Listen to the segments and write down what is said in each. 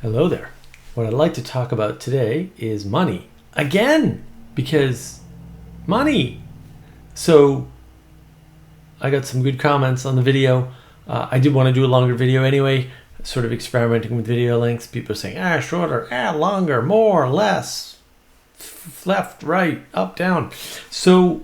Hello there. What I'd like to talk about today is money. Again, because money. So I got some good comments on the video. I did want to do a longer video anyway, sort of experimenting with video lengths. People are saying, shorter, longer, more, less, left, right, up, down. So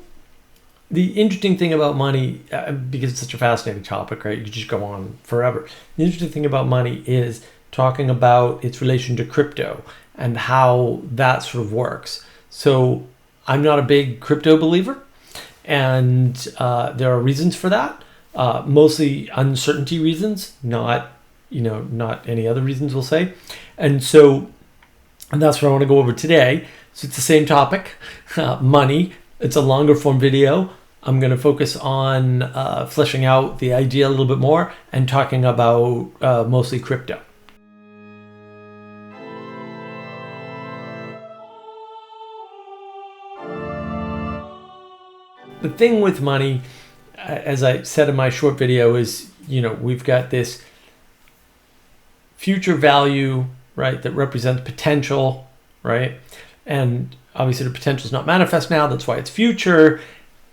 the interesting thing about money, because it's such a fascinating topic, right? You could just go on forever. The interesting thing about money is talking about its relation to crypto and how that sort of works. So I'm not a big crypto believer, and there are reasons for that. Mostly uncertainty reasons, not any other reasons, we'll say. And that's what I want to go over today. So it's the same topic, money. It's a longer form video. I'm going to focus on fleshing out the idea a little bit more and talking about mostly crypto. The thing with money, as I said in my short video, is, we've got this future value, right, that represents potential, right? And obviously the potential is not manifest now. That's why it's future.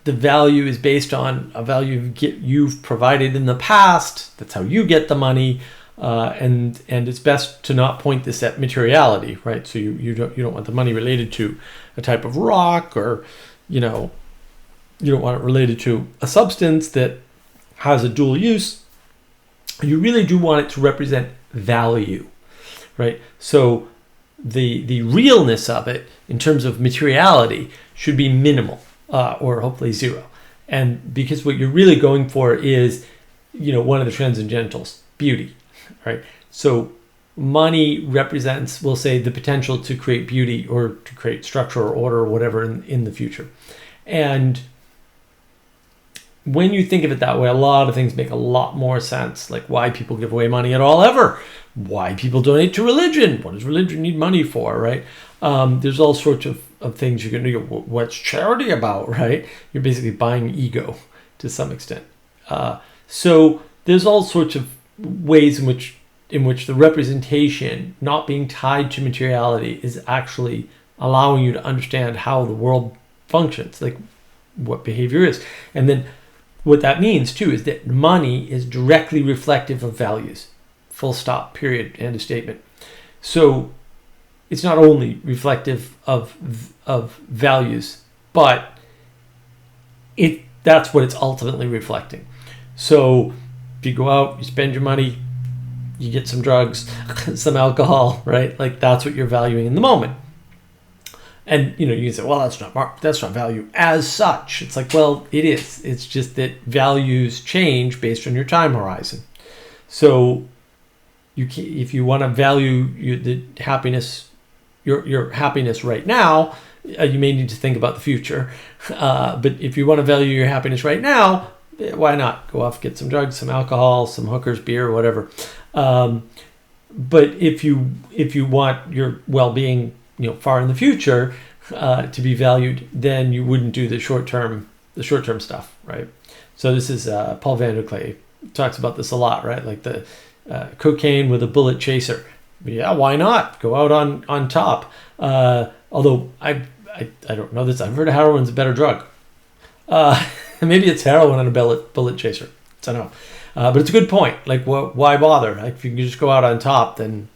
The value is based on a value you've provided in the past. That's how you get the money. And it's best to not point this at materiality, right? So you don't want the money related to a type of rock, or, you don't want it related to a substance that has a dual use. You really do want it to represent value, right? So the realness of it in terms of materiality should be minimal, or hopefully zero. And because what you're really going for is, one of the transcendentals, beauty, right? So money represents, we'll say, the potential to create beauty or to create structure or order or whatever in the future. And when you think of it that way, a lot of things make a lot more sense, like why people give away money at all ever, why people donate to religion, what does religion need money for, right? There's all sorts of things you can do. What's charity about, right? You're basically buying ego to some extent. So there's all sorts of ways in which the representation, not being tied to materiality, is actually allowing you to understand how the world functions, like what behavior is. And then what that means too is that money is directly reflective of values. Full stop, period, end of statement. So it's not only reflective of values, but that's what it's ultimately reflecting. So if you go out, you spend your money, you get some drugs, some alcohol, right? Like that's what you're valuing in the moment. And you can say, well, that's not value as such. It's like, well, it is. It's just that values change based on your time horizon. So if you want to value your happiness right now, you may need to think about the future. But if you want to value your happiness right now, why not go off, get some drugs, some alcohol, some hookers, beer, whatever. But if you want your well-being, far in the future, to be valued, then you wouldn't do the short-term stuff, right? So this is Paul van der Clay talks about this a lot, right? Like the cocaine with a bullet chaser. Yeah, why not go out on top? Although I don't know this. I've heard heroin's a better drug. Maybe it's heroin and a bullet chaser. I don't know. But it's a good point. Like, why bother? Like, if you can just go out on top, then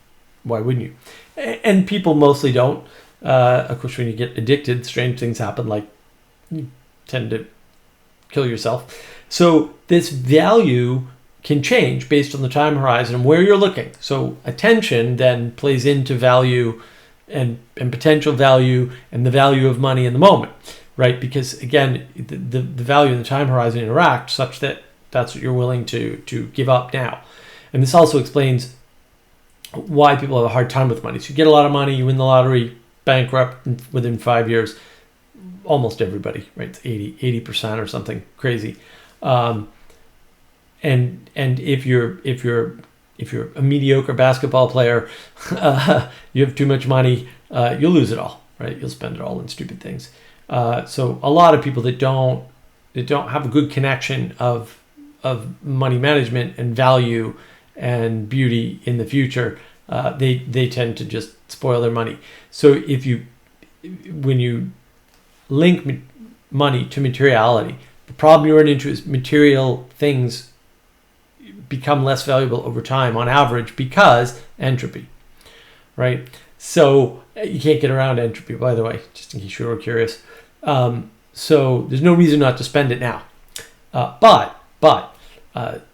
why wouldn't you? And people mostly don't. Of course, when you get addicted, strange things happen, like you tend to kill yourself. So this value can change based on the time horizon and where you're looking. So attention then plays into value and potential value and the value of money in the moment, right? Because again, the value and the time horizon interact such that that's what you're willing to give up now. And this also explains why people have a hard time with money. So you get a lot of money, you win the lottery, bankrupt within 5 years. Almost everybody, right? It's 80% or something crazy. And if you're a mediocre basketball player, you have too much money, you'll lose it all, right? You'll spend it all on stupid things. So a lot of people that don't have a good connection of money management and value and beauty in the future, they tend to just spoil their money. So when you link money to materiality, the problem you run into is material things become less valuable over time on average because entropy, right? So you can't get around entropy, by the way, just in case you were curious. So there's no reason not to spend it now. But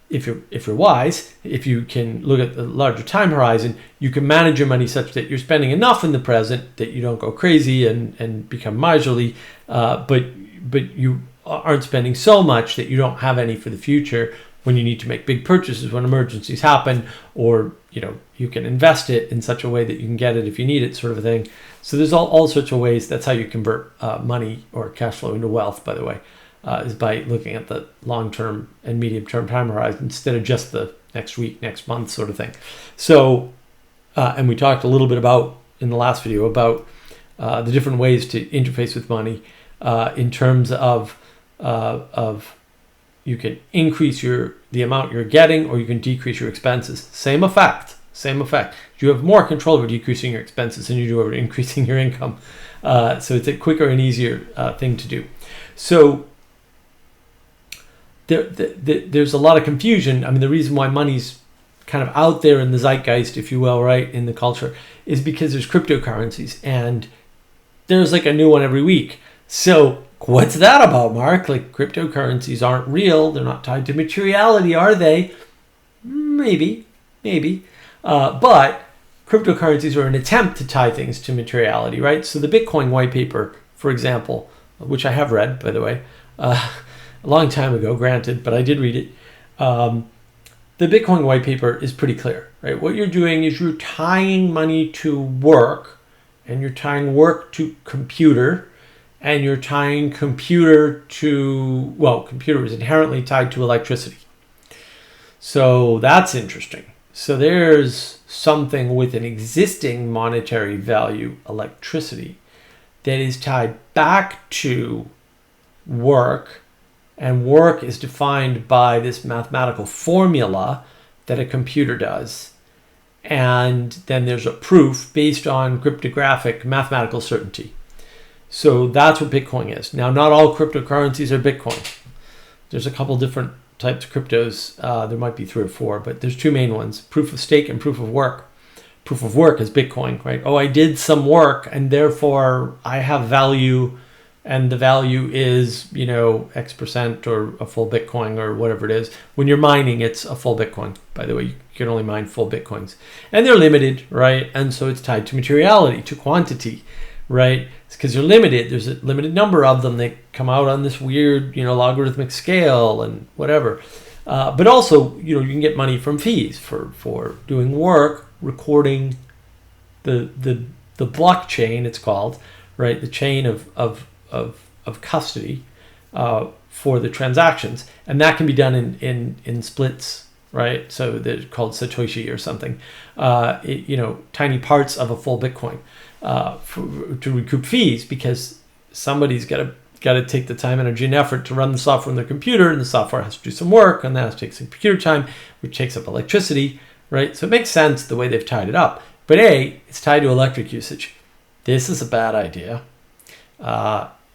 if you're wise, if you can look at the larger time horizon, you can manage your money such that you're spending enough in the present that you don't go crazy and become miserly, but you aren't spending so much that you don't have any for the future when you need to make big purchases, when emergencies happen, or you can invest it in such a way that you can get it if you need it, sort of a thing. So there's all sorts of ways. That's how you convert money or cash flow into wealth, by the way, is by looking at the long-term and medium-term time horizon instead of just the next week, next month sort of thing. So, and we talked a little bit about in the last video about the different ways to interface with money in terms of you can increase the amount you're getting, or you can decrease your expenses. Same effect. You have more control over decreasing your expenses than you do over increasing your income. So it's a quicker and easier thing to do. So there's a lot of confusion. I mean, the reason why money's kind of out there in the zeitgeist, if you will, right, in the culture, is because there's cryptocurrencies, and there's like a new one every week. So what's that about, Mark? Like, cryptocurrencies aren't real. They're not tied to materiality, are they? Maybe. But cryptocurrencies are an attempt to tie things to materiality, right? So the Bitcoin white paper, for example, which I have read, by the way, a long time ago, granted, but I did read it. The Bitcoin white paper is pretty clear, right? What you're doing is you're tying money to work, and you're tying work to computer, and you're tying computer is inherently tied to electricity. So that's interesting. So there's something with an existing monetary value, electricity, that is tied back to work, and work is defined by this mathematical formula that a computer does. And then there's a proof based on cryptographic mathematical certainty. So that's what Bitcoin is. Now, not all cryptocurrencies are Bitcoin. There's a couple different types of cryptos. There might be 3 or 4, but there's 2 main ones: proof of stake and proof of work. Proof of work is Bitcoin, right? Oh, I did some work, and therefore I have value, and the value is, X% or a full Bitcoin or whatever it is. When you're mining, it's a full Bitcoin. By the way, you can only mine full Bitcoins. And they're limited, right? And so it's tied to materiality, to quantity, right? It's because you're limited. There's a limited number of them. They come out on this weird, logarithmic scale and whatever. But also, you can get money from fees for doing work, recording the blockchain, it's called, right? The chain of custody for the transactions, and that can be done in splits, right? So they're called Satoshi or something. Tiny parts of a full Bitcoin to recoup fees, because somebody's got to take the time, energy, and effort to run the software on their computer, and the software has to do some work, and that has to take some computer time, which takes up electricity, right? So it makes sense the way they've tied it up. But it's tied to electric usage. This is a bad idea.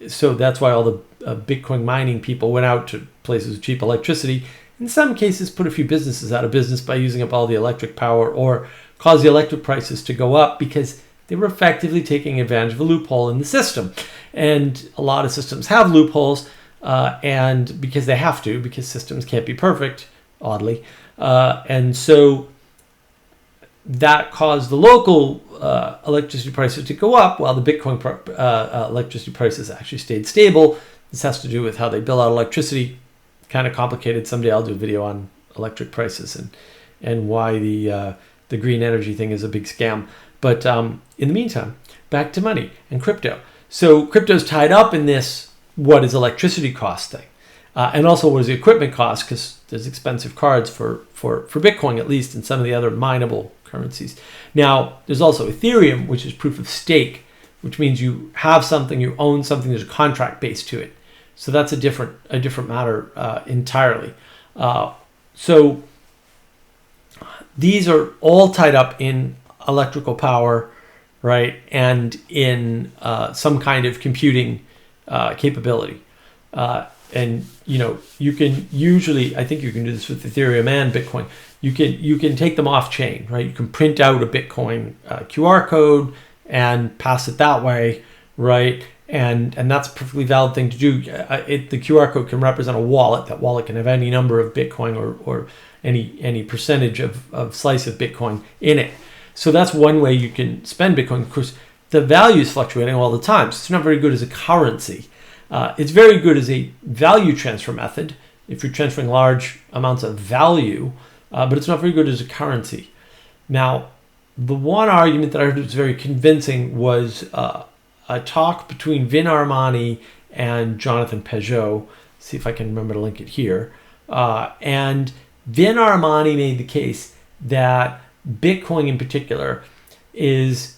So that's why all the Bitcoin mining people went out to places with cheap electricity. In some cases, put a few businesses out of business by using up all the electric power, or cause the electric prices to go up because they were effectively taking advantage of a loophole in the system. And a lot of systems have loopholes, and because they have to, because systems can't be perfect, oddly. And so that caused the local electricity prices to go up, while the Bitcoin electricity prices actually stayed stable. This has to do with how they bill out electricity. Kind of complicated. Someday I'll do a video on electric prices and why the green energy thing is a big scam. But in the meantime, back to money and crypto. So crypto's tied up in this what is electricity cost thing, and also what is the equipment cost, because there's expensive cards for Bitcoin, at least, and some of the other mineable currencies. Now, there's also Ethereum, which is proof of stake, which means you have something, you own something, there's a contract base to it. So that's a different matter entirely. So these are all tied up in electrical power, right, and in some kind of computing capability. And you can usually, I think you can do this with Ethereum and Bitcoin. You can take them off chain, right? You can print out a Bitcoin QR code and pass it that way, right? And that's a perfectly valid thing to do. The QR code can represent a wallet. That wallet can have any number of Bitcoin or any percentage of slice of Bitcoin in it. So that's one way you can spend Bitcoin. Of course, the value is fluctuating all the time, so it's not very good as a currency. It's very good as a value transfer method if you're transferring large amounts of value, but it's not very good as a currency. Now, the one argument that I heard was very convincing was a talk between Vin Armani and Jonathan Peugeot. See if I can remember to link it here. And Vin Armani made the case that Bitcoin in particular is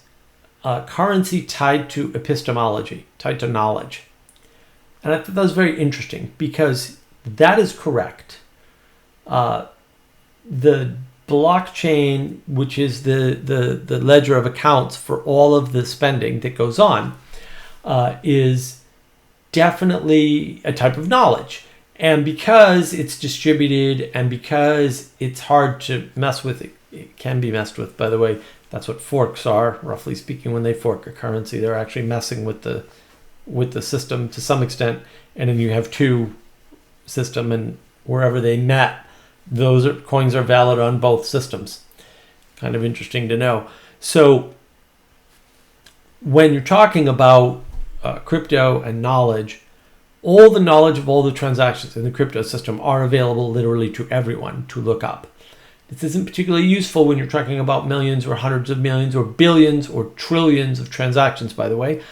a currency tied to epistemology, tied to knowledge. And I thought that was very interesting because that is correct. The blockchain, which is the ledger of accounts for all of the spending that goes on, is definitely a type of knowledge. And because it's distributed and because it's hard to mess with, it can be messed with, by the way. That's what forks are, roughly speaking. When they fork a currency, they're actually messing with the system to some extent. And then you have two system, and wherever they met, coins are valid on both systems. Kind of interesting to know. So when you're talking about crypto and knowledge, all the knowledge of all the transactions in the crypto system are available literally to everyone to look up. This isn't particularly useful when you're talking about millions or hundreds of millions or billions or trillions of transactions, by the way.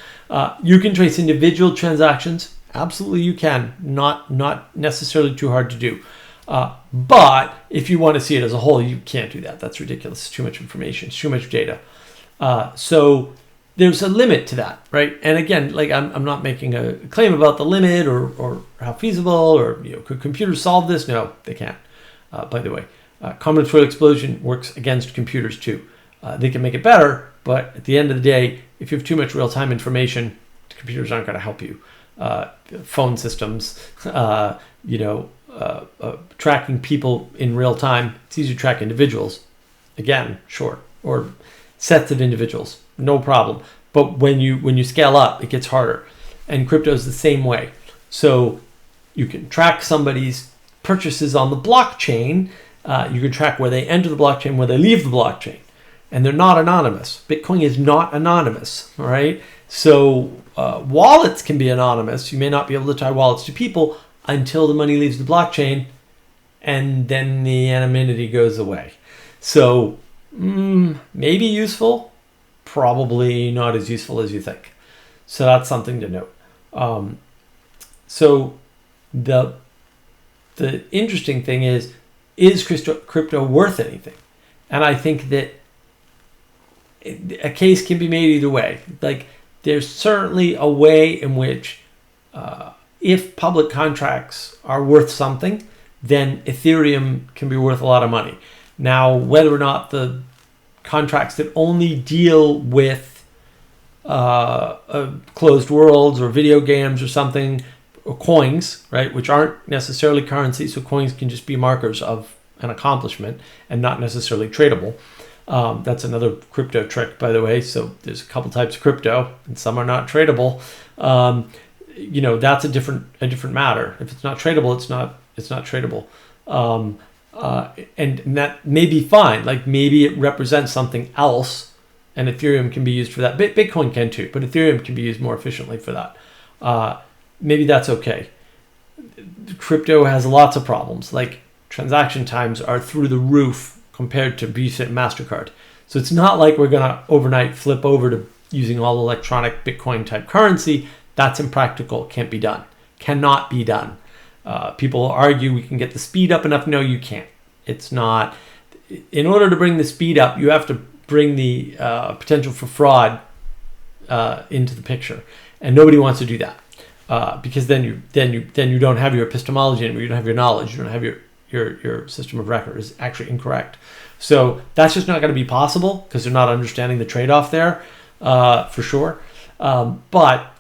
You can trace individual transactions. Absolutely you can. Not necessarily too hard to do. But if you want to see it as a whole, you can't do that. That's ridiculous. It's too much information. It's too much data. So there's a limit to that, right? And again, like I'm not making a claim about the limit or how feasible or could computers solve this? No, they can't. By the way, combinatorial explosion works against computers too. They can make it better, but at the end of the day, if you have too much real-time information, computers aren't going to help you. Phone systems, tracking people in real time. It's easy to track individuals. Again, sure, or sets of individuals, no problem. But when you scale up, it gets harder. And crypto is the same way. So you can track somebody's purchases on the blockchain. You can track where they enter the blockchain, where they leave the blockchain. And they're not anonymous. Bitcoin is not anonymous, all right? So wallets can be anonymous. You may not be able to tie wallets to people until the money leaves the blockchain, and then the anonymity goes away. So maybe useful, probably not as useful as you think. So that's something to note. So the interesting thing is crypto worth anything? And I think that a case can be made either way. Like there's certainly a way in which if public contracts are worth something, then Ethereum can be worth a lot of money. Now, whether or not the contracts that only deal with closed worlds or video games or something, or coins, right, which aren't necessarily currency, so coins can just be markers of an accomplishment and not necessarily tradable. That's another crypto trick, by the way. So there's a couple types of crypto, and some are not tradable. That's a different matter. If it's not tradable, it's not tradable. And that may be fine. Like maybe it represents something else, and Ethereum can be used for that. Bitcoin can too, but Ethereum can be used more efficiently for that. Maybe that's okay. Crypto has lots of problems. Like transaction times are through the roof compared to Visa and MasterCard. So it's not like we're going to overnight flip over to using all electronic Bitcoin type currency. That's impractical. Can't be done. Cannot be done. People argue we can get the speed up enough. No, you can't. It's not. In order to bring the speed up, you have to bring the potential for fraud into the picture, and nobody wants to do that because then you don't have your epistemology anymore. You don't have your knowledge. You don't have your system of record is actually incorrect. So that's just not going to be possible because they're not understanding the trade-off there, for sure. But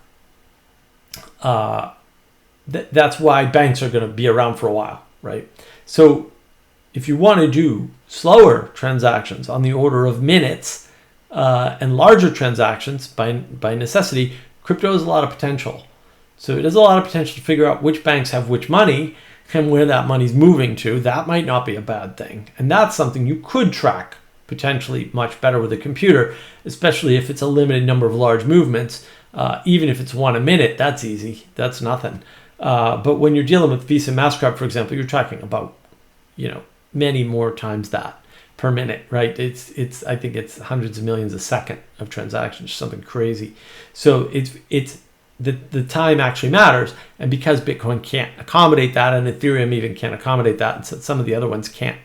that's why banks are going to be around for a while, right? So if you want to do slower transactions on the order of minutes and larger transactions by necessity, crypto has a lot of potential. So it has a lot of potential to figure out which banks have which money and where that money's moving to. That might not be a bad thing. And that's something you could track potentially much better with a computer, especially if it's a limited number of large movements. Even if it's one a minute, that's easy. That's nothing. But when you're dealing with Visa and MasterCard, for example, you're tracking about, many more times that per minute, right? It's I think it's hundreds of millions a second of transactions, something crazy. So it's the time actually matters, and because Bitcoin can't accommodate that, and Ethereum even can't accommodate that, and so some of the other ones can't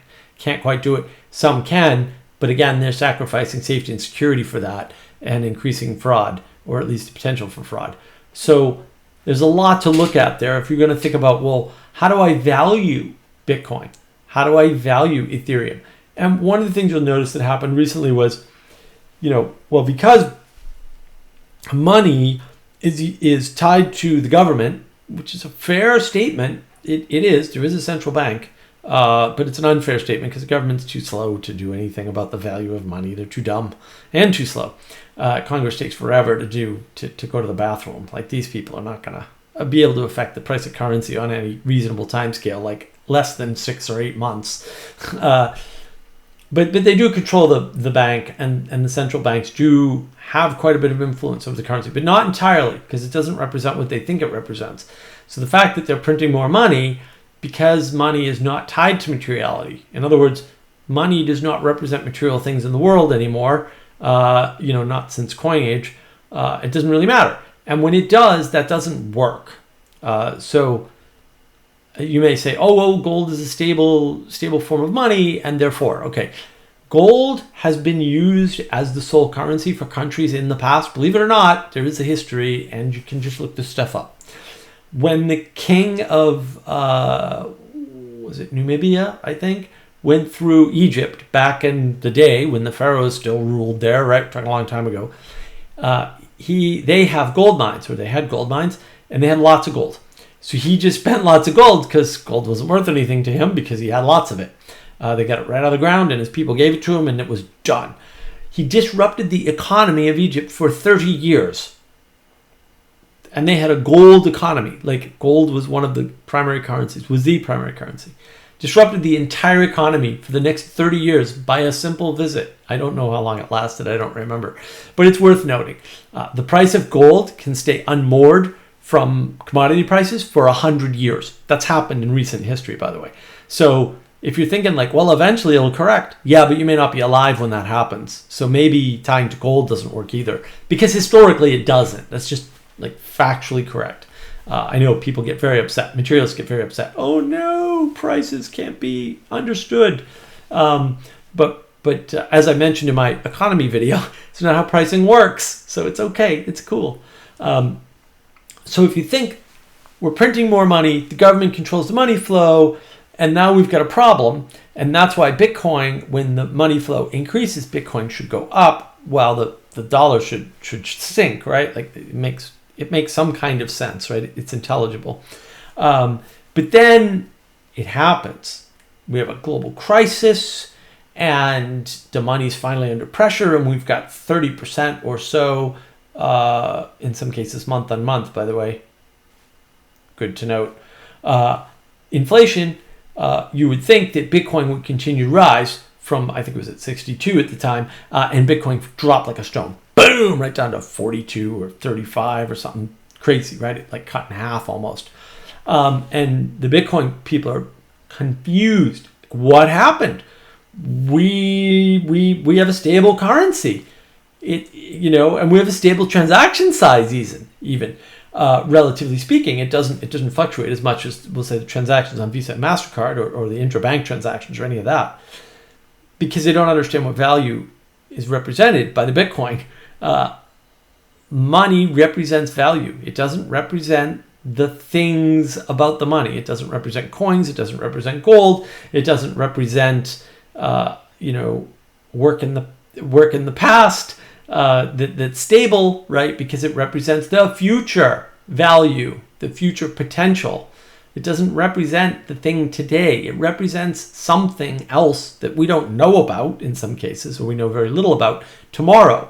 quite do it. Some can, but again, they're sacrificing safety and security for that, and increasing fraud, or at least the potential for fraud. So there's a lot to look at there if you're going to think about, well, how do I value Bitcoin? How do I value Ethereum? And one of the things you'll notice that happened recently was, because money is tied to the government, which is a fair statement. It is. There is a central bank, but it's an unfair statement because the government's too slow to do anything about the value of money. They're too dumb and too slow. Congress takes forever to go to the bathroom. Like, these people are not going to be able to affect the price of currency on any reasonable time scale, like less than 6 or 8 months. But they do control the bank, and the central banks do have quite a bit of influence over the currency, but not entirely, because it doesn't represent what they think it represents. So the fact that they're printing more money, because money is not tied to materiality, in other words, money does not represent material things in the world anymore, not since coin age, it doesn't really matter. And when it does, that doesn't work. So you may say, oh, well, gold is a stable form of money, and therefore, okay, gold has been used as the sole currency for countries in the past. Believe it or not, there is a history, and you can just look this stuff up. When the king of, was it Namibia, I think, went through Egypt back in the day when the pharaohs still ruled there, right, a long time ago, they have gold mines, or they had gold mines, and they had lots of gold. So he just spent lots of gold because gold wasn't worth anything to him because he had lots of it. They got it right out of the ground, and his people gave it to him, and it was done. He disrupted the economy of Egypt for 30 years. And they had a gold economy. Like, gold was one of the primary currencies, was the primary currency. Disrupted the entire economy for the next 30 years by a simple visit. I don't know how long it lasted. I don't remember. But it's worth noting. The price of gold can stay unmoored from commodity prices for 100 years. That's happened in recent history, by the way. So if you're thinking like, well, eventually it'll correct. Yeah, but you may not be alive when that happens. So maybe tying to gold doesn't work either. Because historically it doesn't. That's just like factually correct. I know people get very upset. Materialists get very upset. Oh no, prices can't be understood. But as I mentioned in my economy video, it's not how pricing works. So it's okay. It's cool. So if you think we're printing more money, the government controls the money flow, and now we've got a problem, and that's why Bitcoin, when the money flow increases, Bitcoin should go up while the dollar should sink, right? Like, it makes some kind of sense, right? It's intelligible. But then it happens. We have a global crisis, and the money's finally under pressure, and we've got 30% or so, in some cases month on month, by the way. Good to note. Inflation, you would think that Bitcoin would continue to rise from, I think it was at 62 at the time, and Bitcoin dropped like a stone. Boom! Right down to 42 or 35 or something crazy, right? Like cut in half almost. And the Bitcoin people are confused. What happened? We have a stable currency. And we have a stable transaction size even. Relatively speaking, it doesn't fluctuate as much as, we'll say, the transactions on Visa and MasterCard or the intrabank transactions or any of that, because they don't understand what value is represented by the Bitcoin. Money represents value. It doesn't represent the things about the money. It doesn't represent coins. It doesn't represent gold. It doesn't represent work in the past that's stable, right? Because it represents the future value, the future potential. It doesn't represent the thing today. It represents something else that we don't know about in some cases, or we know very little about tomorrow.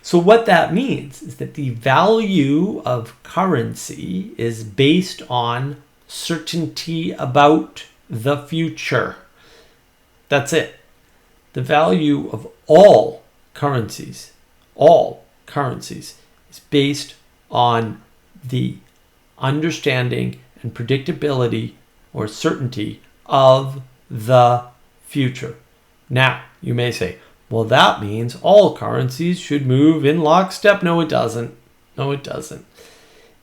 So what that means is that the value of currency is based on certainty about the future. That's it. The value of all currencies is based on the understanding and predictability or certainty of the future. Now, you may say, well, that means all currencies should move in lockstep. No, it doesn't. No, it doesn't.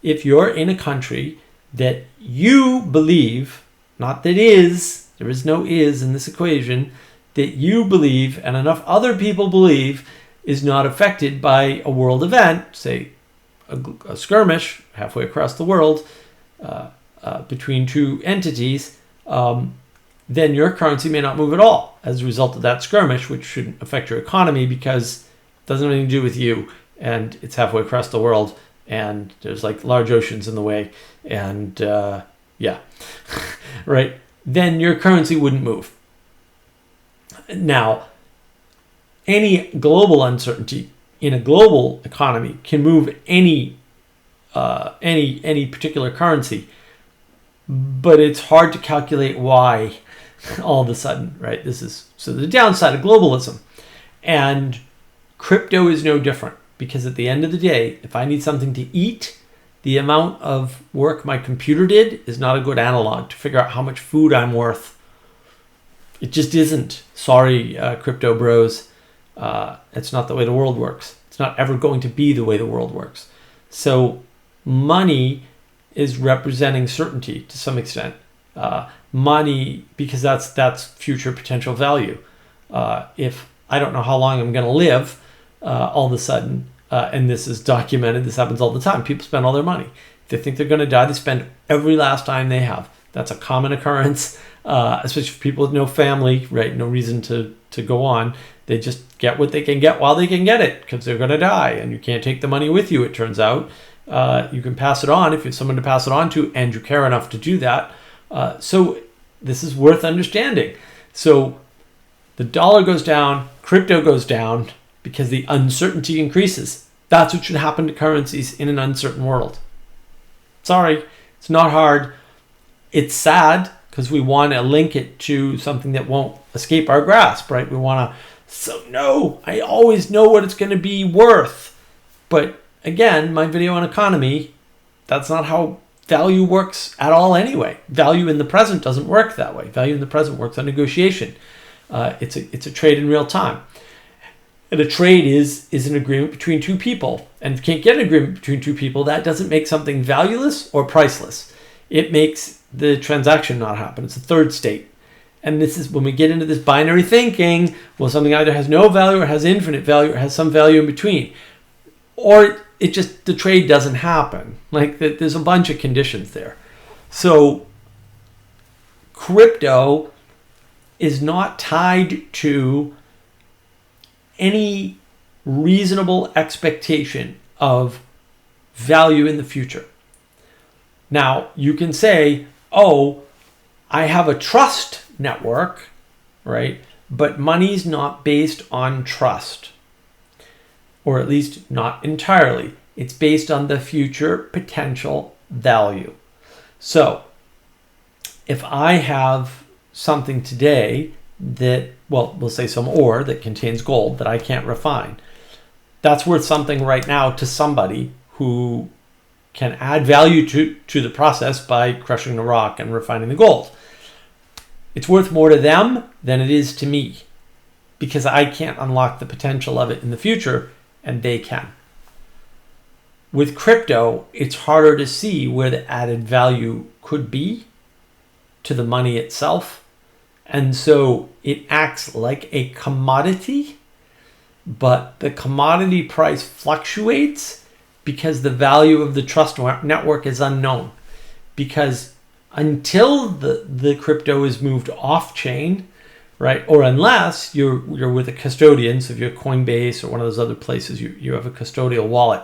If you're in a country that you believe, not that is, there is no is in this equation, that you believe and enough other people believe is not affected by a world event, say a skirmish halfway across the world between two entities, then your currency may not move at all as a result of that skirmish, which shouldn't affect your economy because it doesn't have anything to do with you, and it's halfway across the world, and there's like large oceans in the way, and right? Then your currency wouldn't move. Now, any global uncertainty in a global economy can move any particular currency, but it's hard to calculate why all of a sudden, right? This is so the downside of globalism, and crypto is no different, because at the end of the day, if I need something to eat, the amount of work my computer did is not a good analog to figure out how much food I'm worth. It just isn't. Sorry, crypto bros. It's not the way the world works. It's not ever going to be the way the world works. So money is representing certainty to some extent. Money, because that's future potential value. If I don't know how long I'm going to live, all of a sudden, and this is documented, this happens all the time. People spend all their money. If they think they're going to die, they spend every last dime they have. That's a common occurrence, especially for people with no family, right? No reason to go on. They just get what they can get while they can get it, because they're going to die, and you can't take the money with you, it turns out. You can pass it on if you have someone to pass it on to, and you care enough to do that. So this is worth understanding. So the dollar goes down, crypto goes down, because the uncertainty increases. That's what should happen to currencies in an uncertain world. Sorry, it's not hard. It's sad because we want to link it to something that won't escape our grasp, right? We want to, so no, I always know what it's going to be worth. But again, my video on economy, that's not how value works at all anyway. Value in the present doesn't work that way. Value in the present works on negotiation. It's a trade in real time. And a trade is an agreement between two people. And if you can't get an agreement between two people, that doesn't make something valueless or priceless. It makes the transaction not happen. It's a third state. And this is when we get into this binary thinking, well, something either has no value or has infinite value or has some value in between. Or it just, the trade doesn't happen. Like there's a bunch of conditions there. So crypto is not tied to any reasonable expectation of value in the future. Now, you can say, oh, I have a trust network, right? But money's not based on trust, or at least not entirely. It's based on the future potential value. So, if I have something today that, well, we'll say some ore that contains gold that I can't refine, that's worth something right now to somebody who can add value to the process by crushing the rock and refining the gold. It's worth more to them than it is to me, because I can't unlock the potential of it in the future and they can. With crypto, it's harder to see where the added value could be to the money itself. And so it acts like a commodity, but the commodity price fluctuates because the value of the trust network is unknown. Because until the crypto is moved off chain, right? Or unless you're with a custodian, so if you're Coinbase or one of those other places, you have a custodial wallet.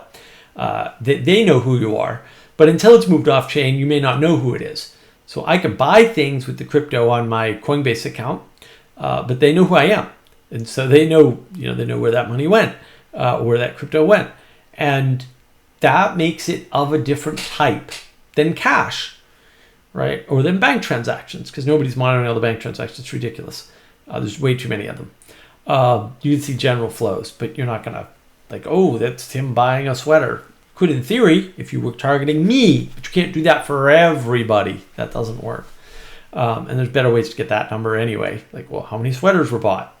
They know who you are, but until it's moved off chain, you may not know who it is. So I can buy things with the crypto on my Coinbase account, but they know who I am, and so they know where that money went, where that crypto went, and that makes it of a different type than cash, right? Or than bank transactions, because nobody's monitoring all the bank transactions. It's ridiculous. There's way too many of them. You can see general flows, but you're not gonna oh, that's him buying a sweater. Could in theory if you were targeting me, but you can't do that for everybody. That doesn't work. And there's better ways to get that number anyway. Well, how many sweaters were bought?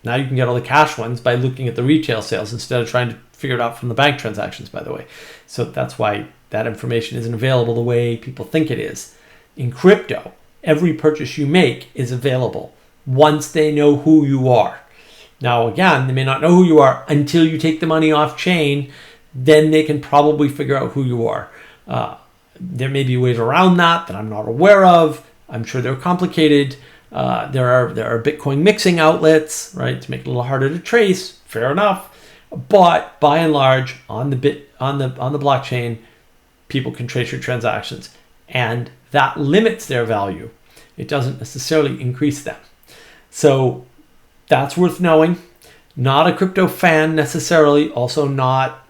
Now you can get all the cash ones by looking at the retail sales instead of trying to figure it out from the bank transactions, by the way. So that's why that information isn't available the way people think it is. In crypto, every purchase you make is available once they know who you are. Now, again, they may not know who you are until you take the money off chain. Then they can probably figure out who you are. There may be ways around that I'm not aware of. I'm sure they're complicated. There are Bitcoin mixing outlets, right, to make it a little harder to trace. Fair enough. But by and large, on the blockchain, people can trace your transactions, and that limits their value. It doesn't necessarily increase them. So that's worth knowing. Not a crypto fan necessarily. Also not,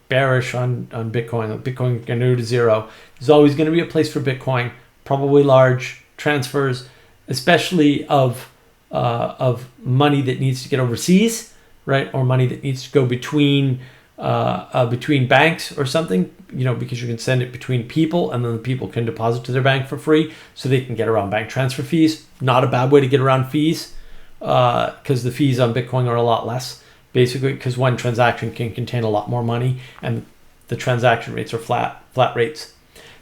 bearish on Bitcoin. Bitcoin can go to zero. There's always going to be a place for Bitcoin. Probably large transfers, especially of money that needs to get overseas, right? Or money that needs to go between banks or something, because you can send it between people and then the people can deposit to their bank for free, so they can get around bank transfer fees. Not a bad way to get around fees, because the fees on Bitcoin are a lot less, basically because one transaction can contain a lot more money and the transaction rates are flat rates.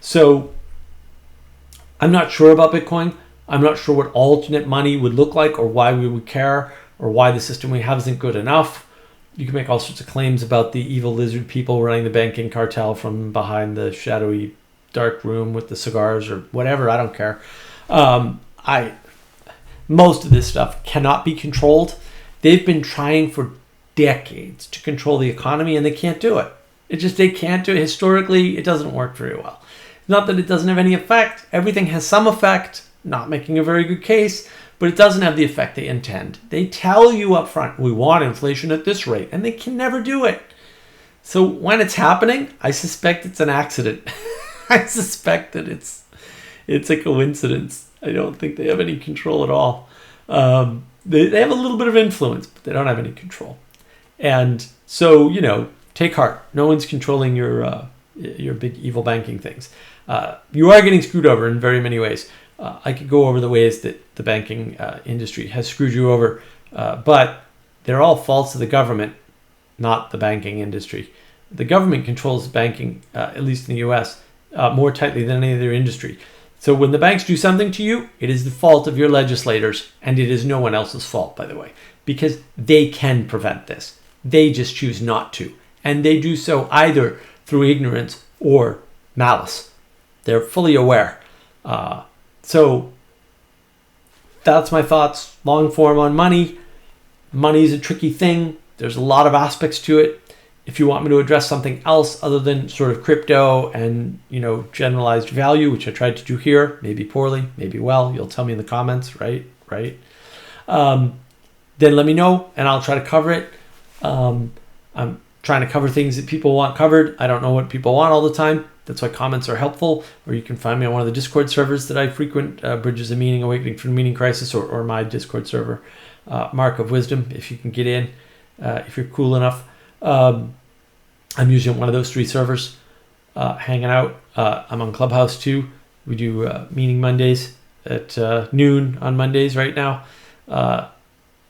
So I'm not sure about Bitcoin. I'm not sure what alternate money would look like or why we would care or why the system we have isn't good enough. You can make all sorts of claims about the evil lizard people running the banking cartel from behind the shadowy dark room with the cigars or whatever. I don't care. Most of this stuff cannot be controlled. They've been trying for decades to control the economy and they can't do it. They can't do it. Historically, it doesn't work very well. Not that it doesn't have any effect. Everything has some effect, not making a very good case, but it doesn't have the effect they intend. They tell you up front, we want inflation at this rate, and they can never do it. So when it's happening, I suspect it's an accident. I suspect that it's a coincidence. I don't think they have any control at all. They have a little bit of influence, but they don't have any control. And so, take heart. No one's controlling your big evil banking things. You are getting screwed over in very many ways. I could go over the ways that the banking industry has screwed you over, but they're all faults of the government, not the banking industry. The government controls banking, at least in the US, more tightly than any other industry. So when the banks do something to you, it is the fault of your legislators, and it is no one else's fault, by the way, because they can prevent this. They just choose not to, and they do so either through ignorance or malice. They're fully aware. So that's my thoughts, long form on money. Money is a tricky thing. There's a lot of aspects to it. If you want me to address something else other than sort of crypto and, generalized value, which I tried to do here, maybe poorly, maybe well, you'll tell me in the comments, right? Then let me know and I'll try to cover it. I'm trying to cover things that people want covered. I don't know what people want all the time. That's why comments are helpful, or you can find me on one of the Discord servers that I frequent, Bridges of Meaning, Awakening from the Meaning Crisis, or my Discord server, Mark of Wisdom, if you can get in, if you're cool enough. I'm usually on one of those three servers, hanging out. I'm on Clubhouse too. We do Meaning Mondays at noon on Mondays right now.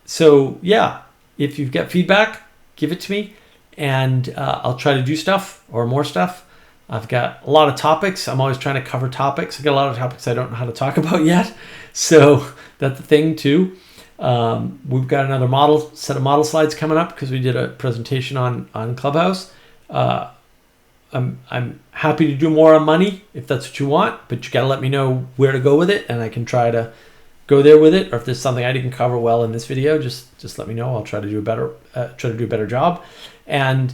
So yeah, if you've got feedback, give it to me, and I'll try to do stuff or more stuff. I've got a lot of topics. I'm always trying to cover topics. I've got a lot of topics I don't know how to talk about yet. So that's the thing too. We've got another set of model slides coming up because we did a presentation on Clubhouse. I'm happy to do more on money if that's what you want, but you got to let me know where to go with it, and I can try to go there with it, or if there's something I didn't cover well in this video, just let me know. I'll try to do a better job. And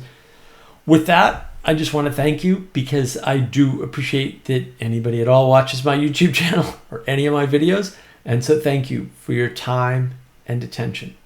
with that, I just want to thank you, because I do appreciate that anybody at all watches my YouTube channel or any of my videos. And so thank you for your time and attention.